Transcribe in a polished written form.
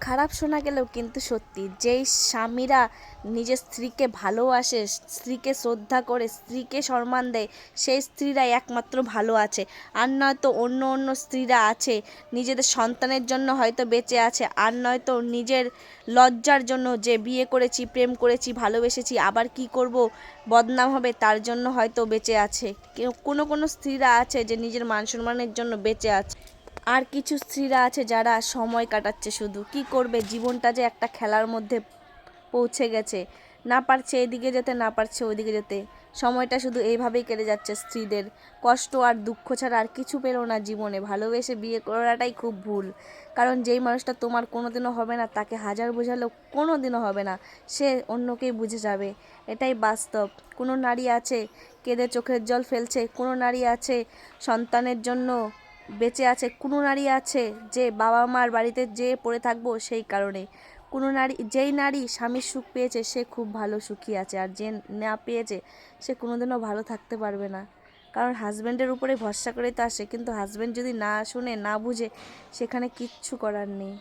খারাপ শোনা গেলেও কিন্তু সত্যি, যেই স্বামীরা নিজের স্ত্রীকে ভালোবাসে, স্ত্রীকে শ্রদ্ধা করে, স্ত্রীকে সম্মান দেয়, সেই স্ত্রীরাই একমাত্র ভালো আছে। আর নয়তো অন্য অন্য স্ত্রীরা আছে নিজেদের সন্তানের জন্য হয়তো বেঁচে আছে, আর নয়তো নিজের লজ্জার জন্য, যে বিয়ে করেছি, প্রেম করেছি, ভালোবেসেছি, আবার কি করব, বদনাম হবে, তার জন্য হয়তো বেঁচে আছে। কোনো কোনো স্ত্রীরা আছে যে নিজের মান সম্মানের জন্য বেঁচে আছে। আর কিছু স্ত্রীরা আছে যারা সময় কাটাচ্ছে, শুধু কি করবে, জীবনটা যে একটা খেলার মধ্যে পৌঁছে গেছে, না পারছে এদিকে যেতে, না পারছে ওইদিকে যেতে, সময়টা শুধু এইভাবেই কেটে যাচ্ছে। স্ত্রীদের কষ্ট আর দুঃখ ছাড়া আর কিছু পেলো না জীবনে। ভালোবেসে বিয়ে করাটাই খুব ভুল, কারণ যেই মানুষটা তোমার কোনোদিনও হবে না, তাকে হাজার বোঝালেও কোনোদিনও হবে না, সে অন্যকেই বুঝে যাবে, এটাই বাস্তব। কোনো নারী আছে কেঁদে চোখের জল ফেলছে, কোনো নারী আছে সন্তানের জন্য বেঁচে আছে, কোনো নারী আছে যে বাবা মার বাড়িতে যেয়ে পড়ে থাকবো সেই কারণে। কোনো নারী, যেই নারী স্বামীর সুখ পেয়েছে সে খুব ভালো সুখী আছে, আর যে না পেয়েছে সে কোনোদিনও ভালো থাকতে পারবে না, কারণ হাজব্যান্ডের উপরে ভরসা করেই তো আসে। কিন্তু হাজব্যান্ড যদি না শুনে, না বুঝে, সেখানে কিচ্ছু করার নেই।